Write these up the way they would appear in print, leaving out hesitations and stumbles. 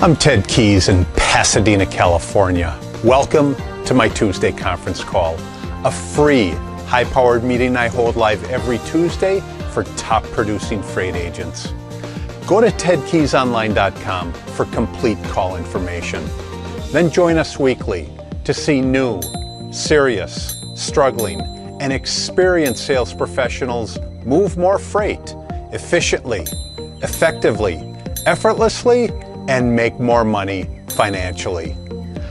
I'm Ted Keys in Pasadena, California. Welcome to my Tuesday conference call, a free, high-powered meeting I hold live every Tuesday for top producing freight agents. Go to tedkeysonline.com for complete call information. Then join us weekly to see new, serious, struggling, and experienced sales professionals move more freight efficiently, effectively, effortlessly, and make more money financially.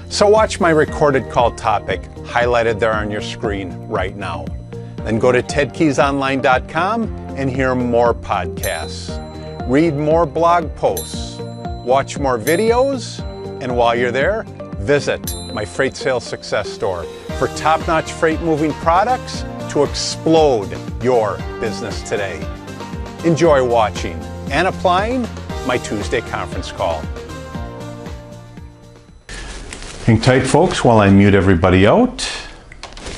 So watch my recorded call topic highlighted there on your screen right now. Then go to tedkeysonline.com and hear more podcasts, read more blog posts, watch more videos, and while you're there, visit my Freight Sales Success Store for top-notch freight moving products to explode your business today. Enjoy watching and applying my Tuesday conference call. Hang tight, folks, while I mute everybody out,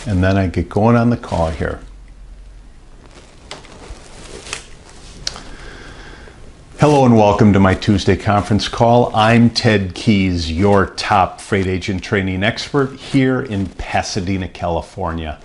and then I get going on the call here. Hello and welcome to my Tuesday conference call. I'm Ted Keys, your top freight agent training expert here in Pasadena, California.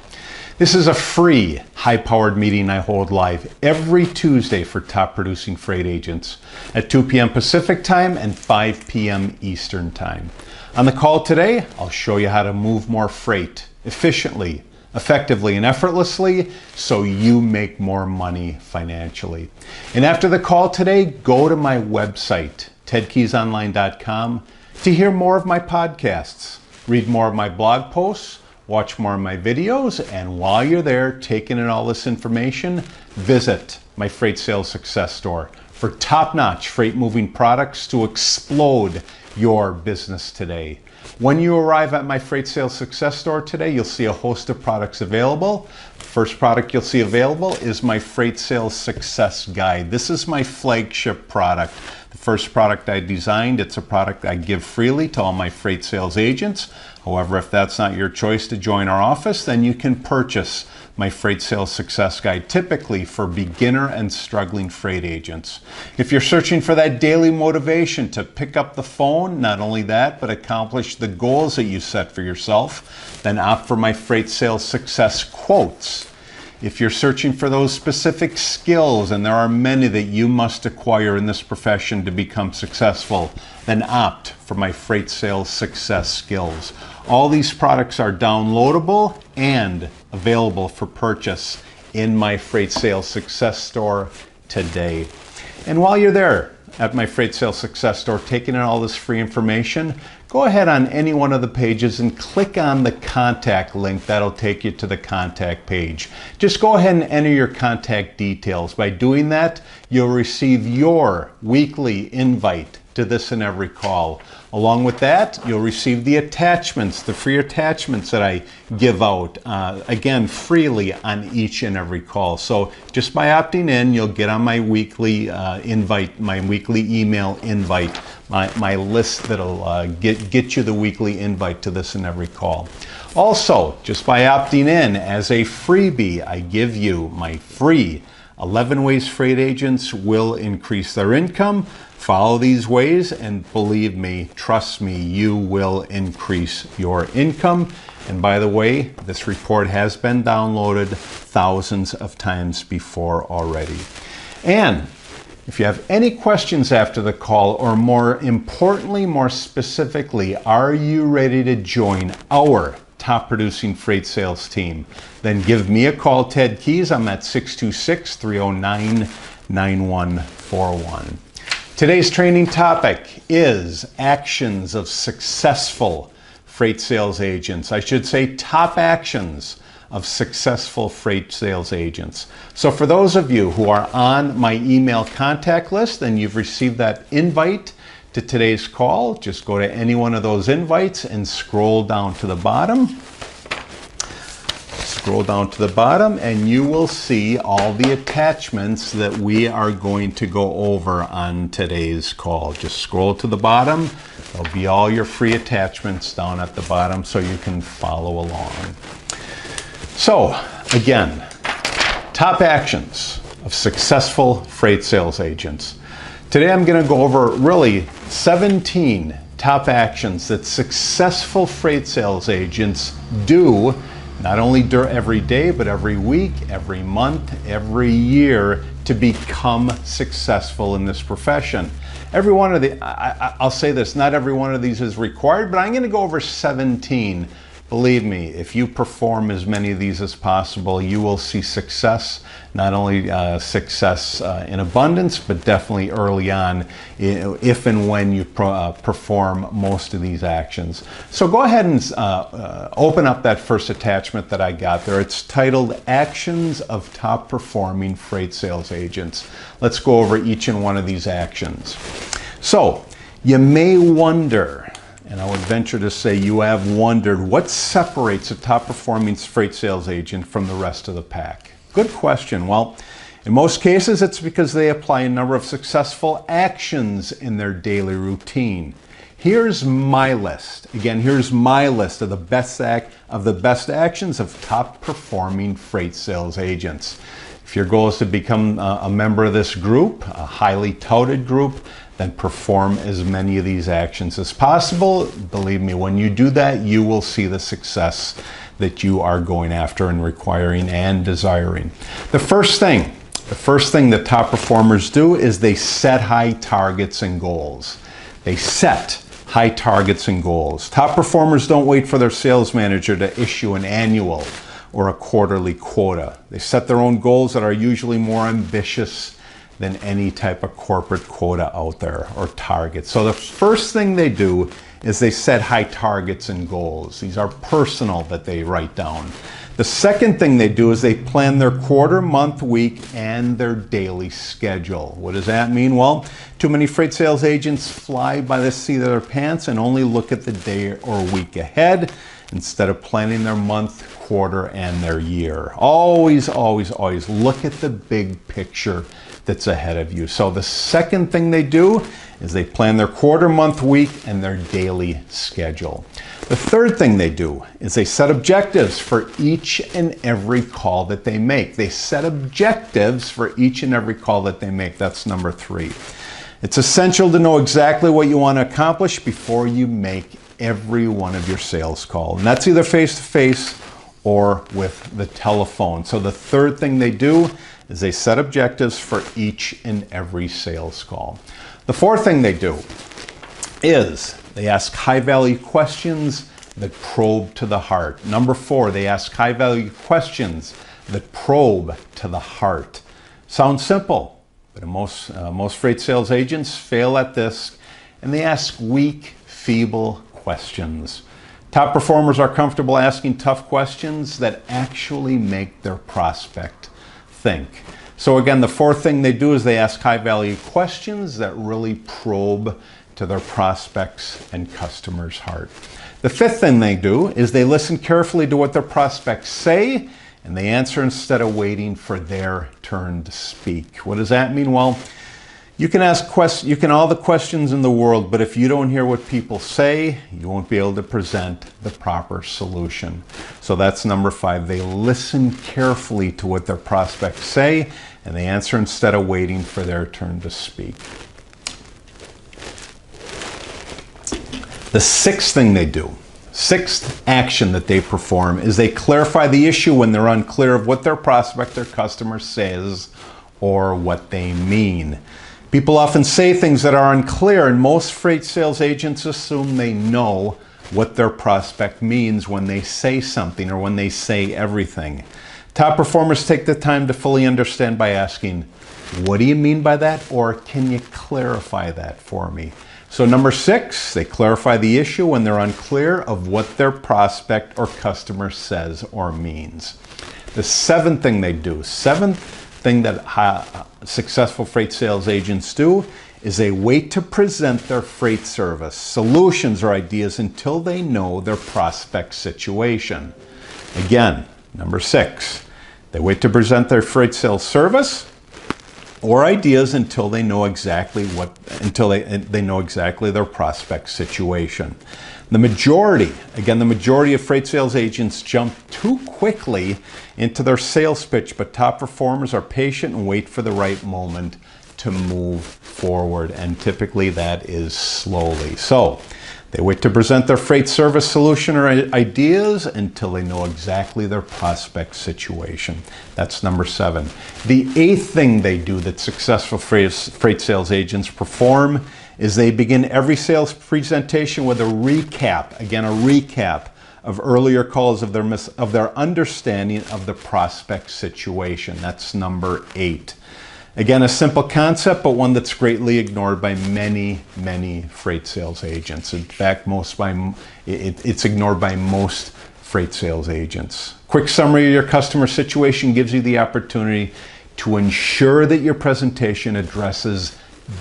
This is a free, high-powered meeting I hold live every Tuesday for top producing freight agents at 2 p.m. Pacific time and 5 p.m. Eastern time. On the call today, I'll show you how to move more freight efficiently, effectively, and effortlessly so you make more money financially. And after the call today, go to my website, tedkeysonline.com, to hear more of my podcasts, read more of my blog posts, watch more of my videos, and while you're there taking in all this information, visit my Freight Sales Success Store for top-notch freight moving products to explode your business today. When you arrive at my Freight Sales Success Store today, you'll see a host of products available. First product you'll see available is my Freight Sales Success Guide. This is my flagship product. The first product I designed, it's a product I give freely to all my freight sales agents. However, if that's not your choice to join our office, then you can purchase my Freight Sales Success Guide, typically for beginner and struggling freight agents. If you're searching for that daily motivation to pick up the phone, not only that, but accomplish the goals that you set for yourself, then opt for my Freight Sales Success Quotes. If you're searching for those specific skills, and there are many that you must acquire in this profession to become successful, then opt for my Freight Sales Success Skills. All these products are downloadable and available for purchase in my Freight Sales Success Store today. And while you're there at my Freight Sales Success Store taking in all this free information, go ahead on any one of the pages and click on the contact link. That'll take you to the contact page. Just go ahead and enter your contact details. By doing that, you'll receive your weekly invite to this and every call. Along with that, you'll receive the attachments, the free attachments that I give out, again, freely on each and every call. So just by opting in, you'll get on my weekly invite, my weekly email invite, my list that'll get you the weekly invite to this and every call. Also, just by opting in as a freebie, I give you my free 11 ways freight agents will increase their income. Follow these ways and believe me, trust me, you will increase your income. And by the way, this report has been downloaded thousands of times before already. And if you have any questions after the call, or more importantly, more specifically, are you ready to join our top producing freight sales team? Then give me a call, Ted Keys. I'm at 626-309-9141. Today's training topic is actions of successful freight sales agents. I should say top actions of successful freight sales agents. So for those of you who are on my email contact list and you've received that invite to today's call, just go to any one of those invites and scroll down to the bottom. Scroll down to the bottom and you will see all the attachments that we are going to go over on today's call. Just scroll to the bottom. There'll be all your free attachments down at the bottom so you can follow along. So again, top actions of successful freight sales agents. Today I'm going to go over really 17 top actions that successful freight sales agents do, not only every day, but every week, every month, every year, to become successful in this profession. Every one of the, I'll say this, not every one of these is required, but I'm going to go over 17. Believe me, if you perform as many of these as possible, you will see success, not only success in abundance, but definitely early on, if and when you perform most of these actions. So go ahead and open up that first attachment that I got there. It's titled Actions of Top Performing Freight Sales Agents. Let's go over each and one of these actions. So you may wonder, and I would venture to say you have wondered, what separates a top performing freight sales agent from the rest of the pack? Good question. Well, in most cases, it's because they apply a number of successful actions in their daily routine. Here's my list. Again, here's my list of the best actions of top performing freight sales agents. If your goal is to become a member of this group, a highly touted group, then perform as many of these actions as possible. Believe me, when you do that, you will see the success that you are going after and requiring and desiring. The first thing that top performers do is they set high targets and goals. They set high targets and goals. Top performers don't wait for their sales manager to issue an annual or a quarterly quota. They set their own goals that are usually more ambitious than any type of corporate quota out there or target. So the first thing they do is they set high targets and goals. These are personal that they write down. The second thing they do is they plan their quarter, month, week, and their daily schedule. What does that mean? Well, too many freight sales agents fly by the seat of their pants and only look at the day or week ahead instead of planning their month, quarter, and their year. Always, always, always look at the big picture that's ahead of you. So the second thing they do is they plan their quarter, month, week, and their daily schedule. The third thing they do is they set objectives for each and every call that they make. They set objectives for each and every call that they make. That's number 3. It's essential to know exactly what you want to accomplish before you make every one of your sales calls. And that's either face-to-face or with the telephone. So the third thing they do is they set objectives for each and every sales call. The fourth thing they do is they ask high-value questions that probe to the heart. Number 4, they ask high-value questions that probe to the heart. Sounds simple, but most freight sales agents fail at this, and they ask weak, feeble questions. Top performers are comfortable asking tough questions that actually make their prospect think. So again, the fourth thing they do is they ask high-value questions that really probe to their prospects and customers' heart. The fifth thing they do is they listen carefully to what their prospects say, and they answer instead of waiting for their turn to speak. What does that mean? Well, you can ask all the questions in the world, but if you don't hear what people say, you won't be able to present the proper solution. So that's number 5. They listen carefully to what their prospects say, and they answer instead of waiting for their turn to speak. The sixth thing they do, sixth action that they perform, is they clarify the issue when they're unclear of what their prospect or customer says or what they mean. People often say things that are unclear, and most freight sales agents assume they know what their prospect means when they say something or when they say everything. Top performers take the time to fully understand by asking, what do you mean by that? Or can you clarify that for me? So number 6, they clarify the issue when they're unclear of what their prospect or customer says or means. The seventh thing they do, seventh thing that successful freight sales agents do, is they wait to present their freight service, solutions, or ideas until they know their prospect situation. Again, number 6, they wait to present their freight sales service or ideas until they know exactly they know exactly their prospect situation. The majority of freight sales agents jump too quickly into their sales pitch, but top performers are patient and wait for the right moment to move forward, and typically that is slowly. So they wait to present their freight service solution or ideas until they know exactly their prospect situation. That's number 7. The 8th thing they do that successful freight sales agents perform is they begin every sales presentation with a recap. Again, a recap of earlier calls of their understanding of the prospect situation. That's number 8. Again, a simple concept, but one that's greatly ignored by many, many freight sales agents. In fact, it's ignored by most freight sales agents. Quick summary of your customer situation gives you the opportunity to ensure that your presentation addresses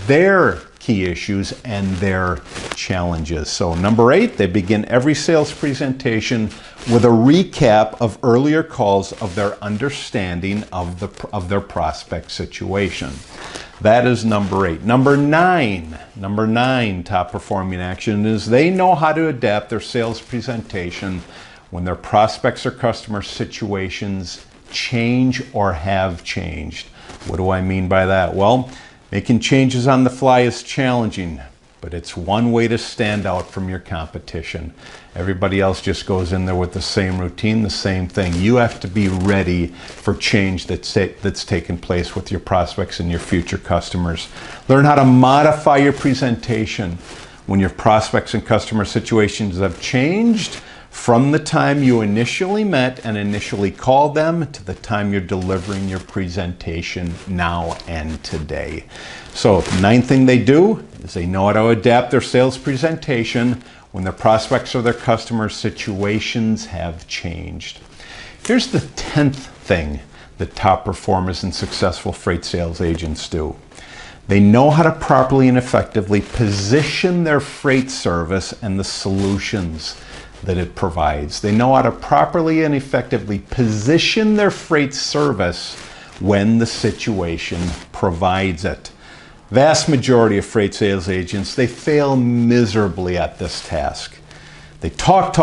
their key issues and their challenges. So number 8, they begin every sales presentation with a recap of earlier calls of their understanding of their prospect situation. That is number 8. Number 9 top performing action is they know how to adapt their sales presentation when their prospects or customer situations change or have changed. What do I mean by that? Well, making changes on the fly is challenging, but it's one way to stand out from your competition. Everybody else just goes in there with the same routine, the same thing. You have to be ready for change that's taken place with your prospects and your future customers. Learn how to modify your presentation when your prospects and customer situations have changed from the time you initially met and initially called them to the time you're delivering your presentation now and today. So, 9th thing they do is they know how to adapt their sales presentation when their prospects or their customer situations have changed. Here's the 10th thing that top performers and successful freight sales agents do. They know how to properly and effectively position their freight service and the solutions that it provides. They know how to properly and effectively position their freight service when the situation provides it. Vast majority of freight sales agents, they fail miserably at this task. They talk,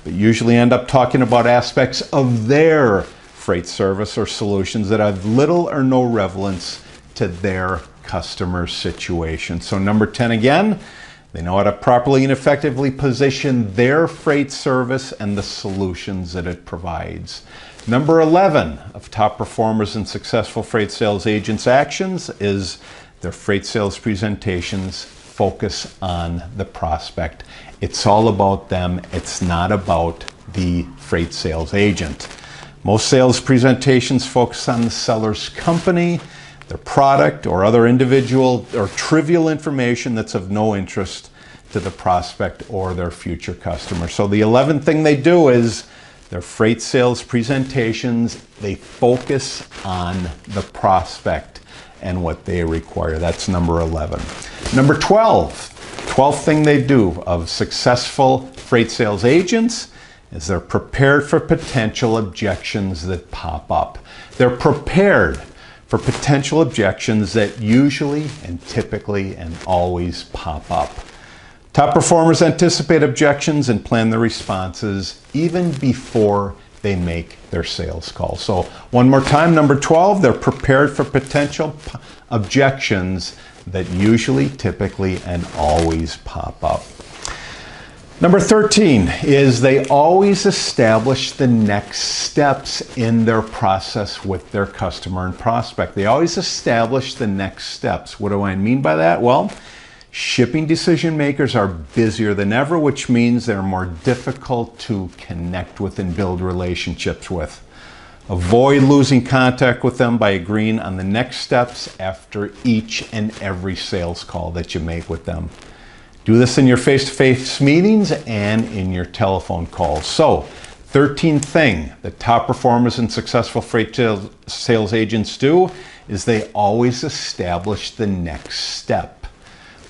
but usually end up talking about aspects of their freight service or solutions that have little or no relevance to their customer situation. So number 10 again, they know how to properly and effectively position their freight service and the solutions that it provides. Number 11 of top performers and successful freight sales agents' actions is their freight sales presentations focus on the prospect. It's all about them. It's not about the freight sales agent. Most sales presentations focus on the seller's company, their product, or other individual or trivial information that's of no interest to the prospect or their future customer. So the 11th thing they do is their freight sales presentations, they focus on the prospect and what they require. That's number 11. Number 12th thing they do of successful freight sales agents is they're prepared for potential objections that pop up. They're prepared for potential objections that usually and typically and always pop up. Top performers anticipate objections and plan their responses even before they make their sales call. So one more time, number 12, they're prepared for potential objections that usually, typically, and always pop up. Number 13 is they always establish the next steps in their process with their customer and prospect. They always establish the next steps. What do I mean by that? Well, shipping decision makers are busier than ever, which means they're more difficult to connect with and build relationships with. Avoid losing contact with them by agreeing on the next steps after each and every sales call that you make with them. Do this in your face-to-face meetings and in your telephone calls. So, 13th thing that top performers and successful freight sales agents do is they always establish the next step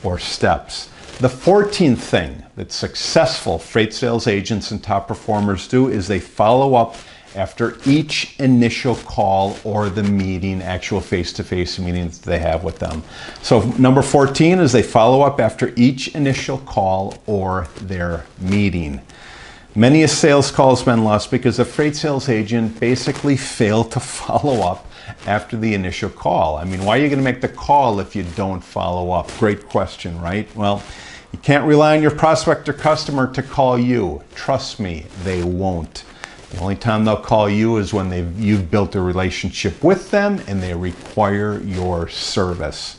or steps. The 14th thing that successful freight sales agents and top performers do is they follow up after each initial call or the meeting, actual face-to-face meetings they have with them. So number 14 is they follow up after each initial call or their meeting. Many a sales call has been lost because the freight sales agent basically failed to follow up after the initial call. I mean, why are you going to make the call if you don't follow up? Great question, right? Well, you can't rely on your prospect or customer to call you. Trust me, they won't. The only time they'll call you is when you've built a relationship with them and they require your service.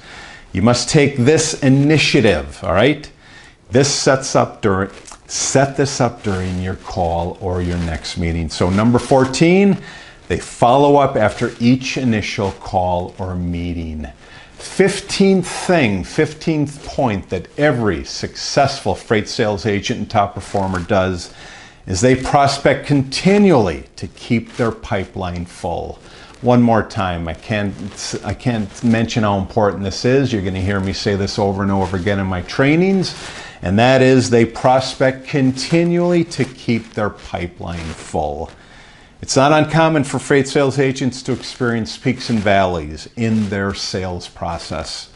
You must take this initiative, all right? Set this up during your call or your next meeting. So number 14, they follow up after each initial call or meeting. 15th point that every successful freight sales agent and top performer does is they prospect continually to keep their pipeline full. One more time, I can't mention how important this is. You're going to hear me say this over and over again in my trainings, and that is they prospect continually to keep their pipeline full. It's not uncommon for freight sales agents to experience peaks and valleys in their sales process.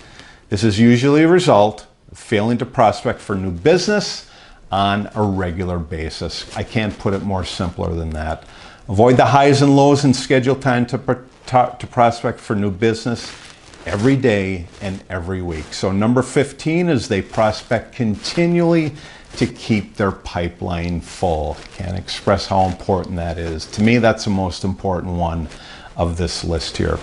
This is usually a result of failing to prospect for new business on a regular basis. I can't put it more simpler than that. Avoid the highs and lows and schedule time to prospect for new business every day and every week. So number 15 is they prospect continually to keep their pipeline full. Can't express how important that is. To me, that's the most important one of this list here.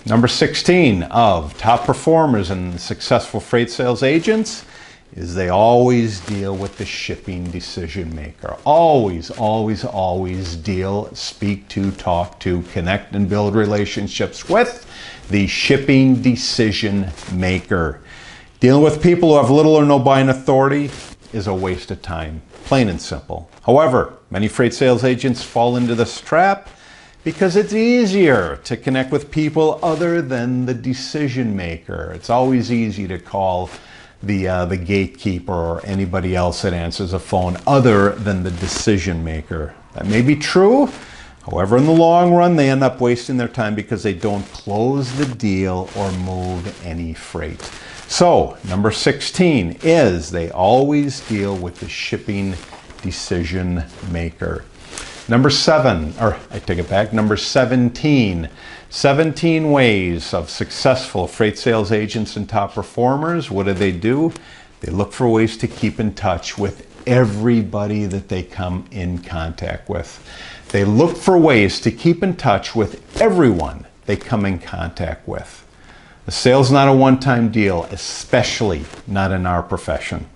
Number 16 of top performers and successful freight sales agents is they always deal with the shipping decision maker. Always speak to, talk to, connect and build relationships with the shipping decision maker. Dealing with people who have little or no buying authority is a waste of time, plain and simple. However, many freight sales agents fall into this trap because it's easier to connect with people other than the decision maker. It's always easy to call the gatekeeper or anybody else that answers the phone other than the decision maker. That may be true. However, in the long run, they end up wasting their time because they don't close the deal or move any freight. So, number 16 is they always deal with the shipping decision maker. Number 17. 17 ways of successful freight sales agents and top performers. What do? They look for ways to keep in touch with everybody that they come in contact with. They look for ways to keep in touch with everyone they come in contact with. The sale's not a one-time deal, especially not in our profession.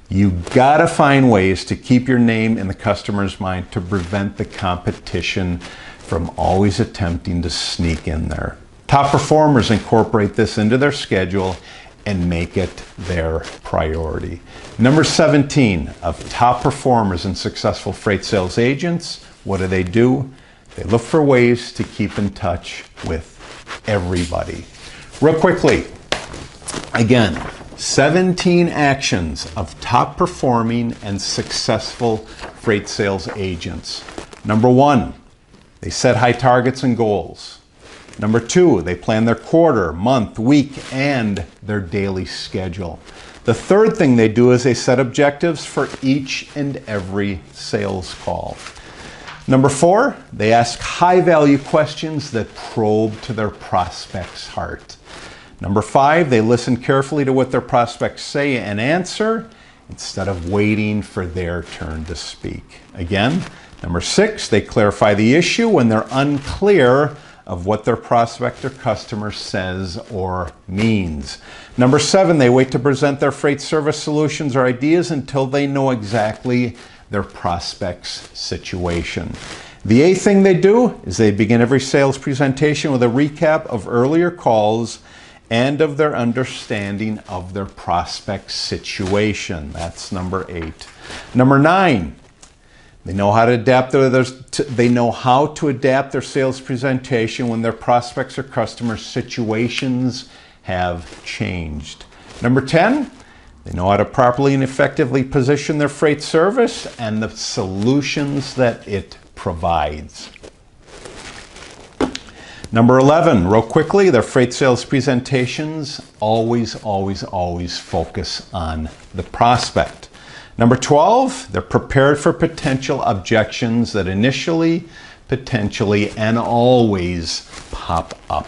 You gotta find ways to keep your name in the customer's mind to prevent the competition from always attempting to sneak in there. Top performers incorporate this into their schedule and make it their priority. Number 17 of top performers and successful freight sales agents, what do? They look for ways to keep in touch with everybody. Real quickly, again, 17 actions of top performing and successful freight sales agents. Number 1, they set high targets and goals. Number 2, they plan their quarter, month, week, and their daily schedule. The third thing they do is they set objectives for each and every sales call. Number 4, they ask high-value questions that probe to their prospect's heart. Number 5, they listen carefully to what their prospects say and answer instead of waiting for their turn to speak. Again, number 6, they clarify the issue when they're unclear of what their prospect or customer says or means. Number 7, they wait to present their freight service solutions or ideas until they know exactly their prospect's situation. The 8th thing they do is they begin every sales presentation with a recap of earlier calls and of their understanding of their prospect's situation. That's number 8. Number 9, they know how to adapt their sales presentation when their prospects or customer situations have changed. Number 10, they know how to properly and effectively position their freight service and the solutions that it provides. Number 11, real quickly, their freight sales presentations always focus on the prospect. Number 12, they're prepared for potential objections that initially, potentially, and always pop up.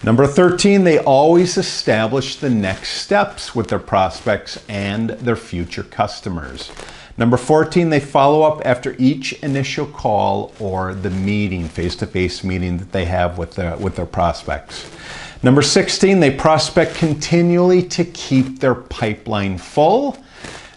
Number 13, they always establish the next steps with their prospects and their future customers. Number 14, they follow up after each initial call or the meeting, face-to-face meeting that they have with their prospects. Number 16, they prospect continually to keep their pipeline full.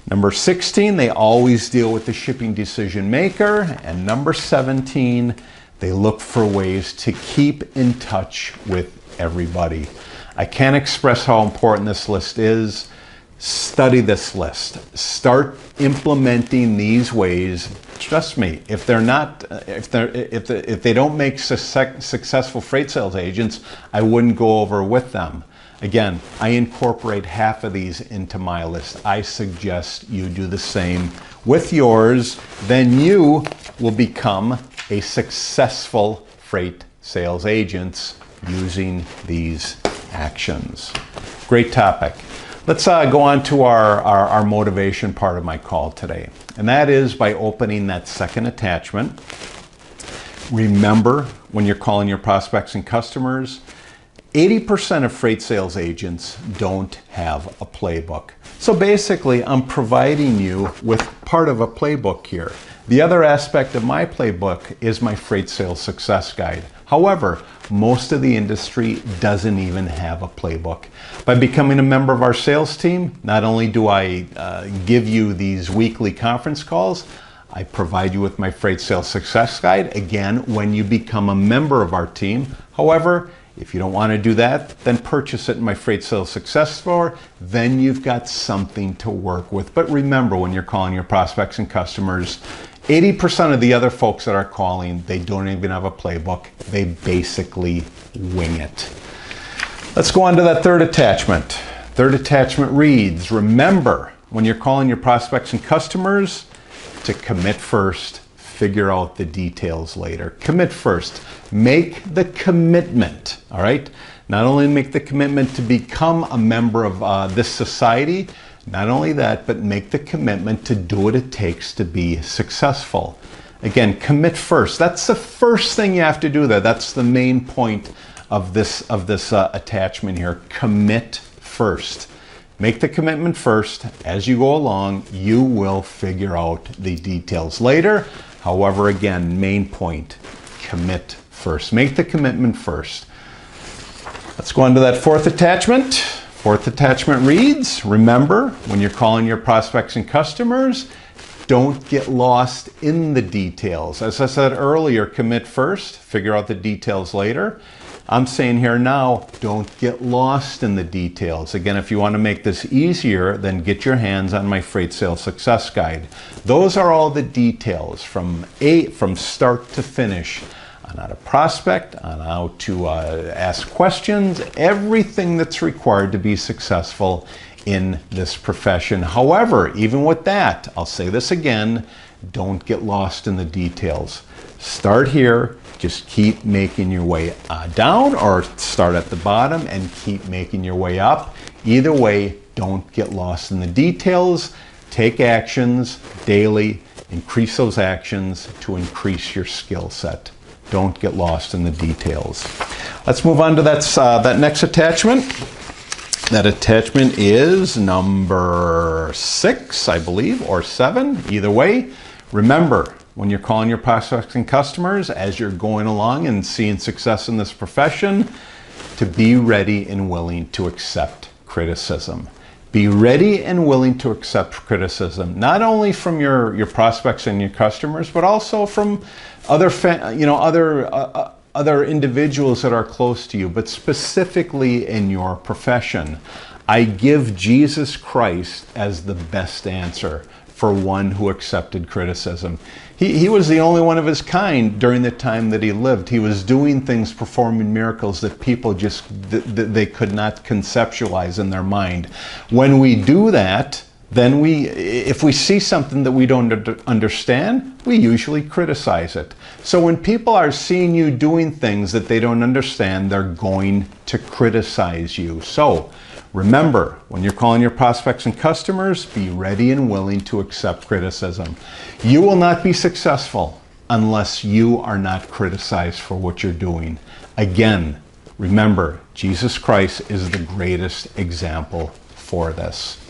Number 16, they always deal with the shipping decision maker. And number 17, they look for ways to keep in touch with everybody. I can't express how important this list is. Study this list. Start implementing these ways. Trust me, if they don't make successful freight sales agents, I wouldn't go over with them. Again, I incorporate half of these into my list. I suggest you do the same with yours. Then you will become a successful freight sales agent using these actions. Great topic. Let's go on to our motivation part of my call today. And that is by opening that second attachment. Remember, when you're calling your prospects and customers, 80% of freight sales agents don't have a playbook. So basically, I'm providing you with part of a playbook here. The other aspect of my playbook is my freight sales success guide. However, most of the industry doesn't even have a playbook. By becoming a member of our sales team, not only do I give you these weekly conference calls, I provide you with my freight sales success guide, again, when you become a member of our team. However, if you don't want to do that, then purchase it in my Freight Sales Success Store. Then you've got something to work with. But remember, when you're calling your prospects and customers, 80% of the other folks that are calling, they don't even have a playbook. They basically wing it. Let's go on to that third attachment. Third attachment reads, remember, when you're calling your prospects and customers, to commit first, figure out the details later. Commit first. Make the commitment, all right? Not only make the commitment to become a member of this society, not only that, but make the commitment to do what it takes to be successful. Again, commit first. That's the first thing you have to do there. That's the main point of this attachment here. Commit first. Make the commitment first. As you go along, you will figure out the details later. However, again, main point, commit first. Make the commitment first. Let's go on to that fourth attachment. Fourth attachment reads, remember, when you're calling your prospects and customers, don't get lost in the details. As I said earlier, commit first, figure out the details later. I'm saying here now, don't get lost in the details. Again, if you want to make this easier, then get your hands on my Freight Sales Success Guide. Those are all the details from start to finish on how to prospect, on how to ask questions, everything that's required to be successful in this profession. However, even with that, I'll say this again, don't get lost in the details. Start here, just keep making your way down, or start at the bottom and keep making your way up. Either way, don't get lost in the details. Take actions daily, increase those actions to increase your skill set. Don't get lost in the details. Let's move on to that next attachment. That attachment is number 6, I believe, or 7, either way. Remember, when you're calling your prospects and customers, as you're going along and seeing success in this profession, to be ready and willing to accept criticism. Be ready and willing to accept criticism, not only from your prospects and your customers, but also from other individuals that are close to you, but specifically in your profession. I give Jesus Christ as the best answer for one who accepted criticism. He was the only one of his kind during the time that he lived. He was doing things, performing miracles that people they could not conceptualize in their mind. When we do that, then if we see something that we don't understand, we usually criticize it. So when people are seeing you doing things that they don't understand, they're going to criticize you. So remember, when you're calling your prospects and customers, be ready and willing to accept criticism. You will not be successful unless you are not criticized for what you're doing. Again, remember, Jesus Christ is the greatest example for this.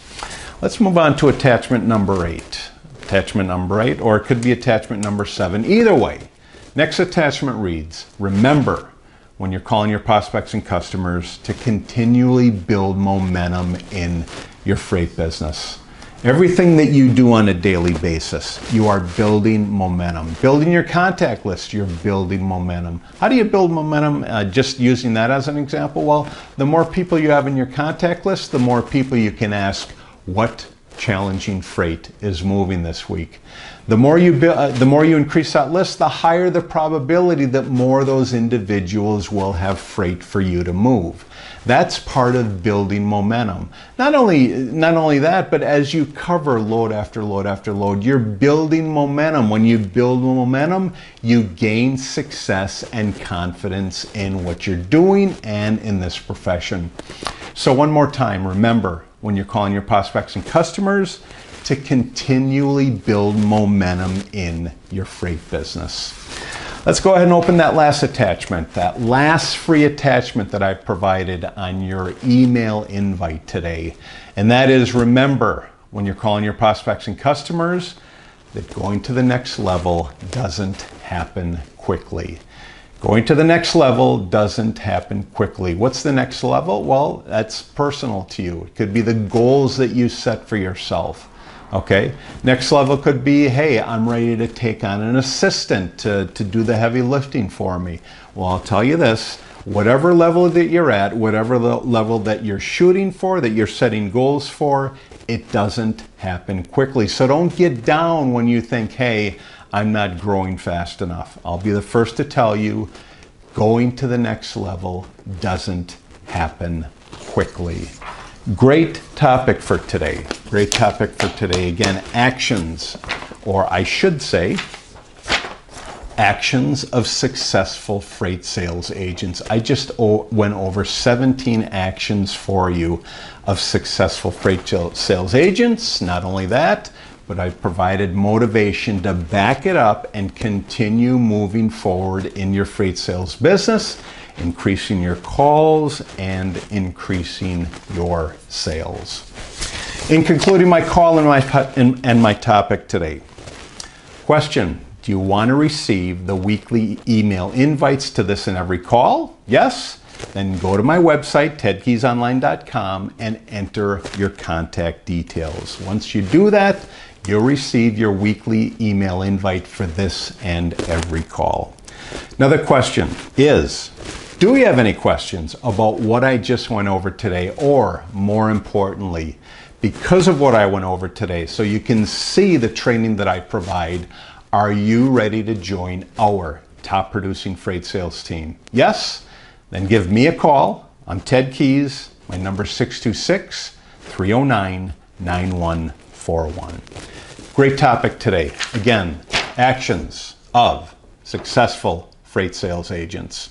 Let's move on to attachment number 8. Attachment number 8, or it could be attachment number 7. Either way, next attachment reads, remember, when you're calling your prospects and customers, to continually build momentum in your freight business. Everything that you do on a daily basis, you are building momentum. Building your contact list, you're building momentum. How do you build momentum? Just using that as an example, well, the more people you have in your contact list, the more people you can ask, what challenging freight is moving this week? The more you increase that list, the higher the probability that more of those individuals will have freight for you to move. That's part of building momentum. Not only that, but as you cover load after load after load, you're building momentum. When you build momentum, you gain success and confidence in what you're doing and in this profession. So one more time, remember, when you're calling your prospects and customers, to continually build momentum in your freight business. Let's go ahead and open that last attachment, that last free attachment that I provided on your email invite today. And that is, remember, when you're calling your prospects and customers, that going to the next level doesn't happen quickly. Going to the next level doesn't happen quickly. What's the next level? Well, that's personal to you. It could be the goals that you set for yourself. Okay, next level could be, hey, I'm ready to take on an assistant to do the heavy lifting for me. Well, I'll tell you this, whatever level that you're at, whatever the level that you're shooting for, that you're setting goals for, it doesn't happen quickly. So don't get down when you think, hey, I'm not growing fast enough. I'll be the first to tell you, going to the next level doesn't happen quickly. Great topic for today. Great topic for today. Again, actions, or I should say, actions of successful freight sales agents. I just went over 17 actions for you of successful freight sales agents. Not only that, but I've provided motivation to back it up and continue moving forward in your freight sales business, increasing your calls and increasing your sales. In concluding my call and my topic today, question, do you want to receive the weekly email invites to this and every call? Yes? Then go to my website, tedkeysonline.com, and enter your contact details. Once you do that, you'll receive your weekly email invite for this and every call. Another question is, do we have any questions about what I just went over today, or more importantly, because of what I went over today, so you can see the training that I provide, are you ready to join our top producing freight sales team? Yes? Then give me a call. I'm Ted Keys. My number is 626-309-9141. Great topic today. Again, actions of successful freight sales agents.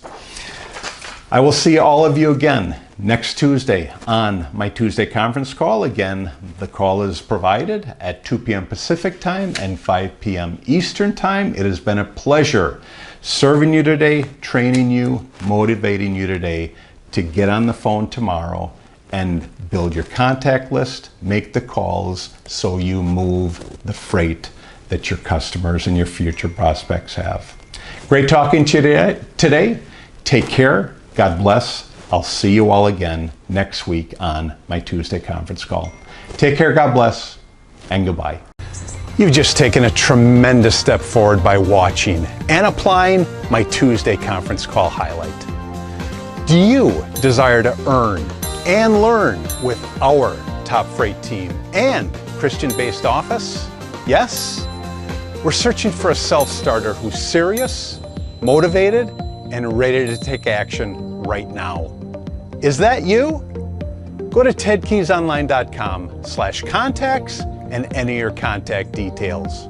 I will see all of you again next Tuesday on my Tuesday conference call. Again, the call is provided at 2 p.m. Pacific time and 5 p.m. Eastern time. It has been a pleasure serving you today, training you, motivating you today to get on the phone tomorrow and build your contact list, make the calls so you move the freight that your customers and your future prospects have. Great talking to you today. Take care. God bless. I'll see you all again next week on my Tuesday conference call. Take care, God bless, and goodbye. You've just taken a tremendous step forward by watching and applying my Tuesday conference call highlight. Do you desire to earn and learn with our top freight team and Christian-based office? Yes? We're searching for a self-starter who's serious, motivated, and ready to take action right now. Is that you? Go to tedkeysonline.com/contacts and enter your contact details.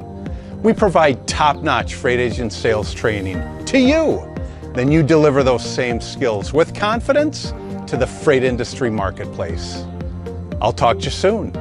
We provide top-notch freight agent sales training to you. Then you deliver those same skills with confidence to the freight industry marketplace. I'll talk to you soon.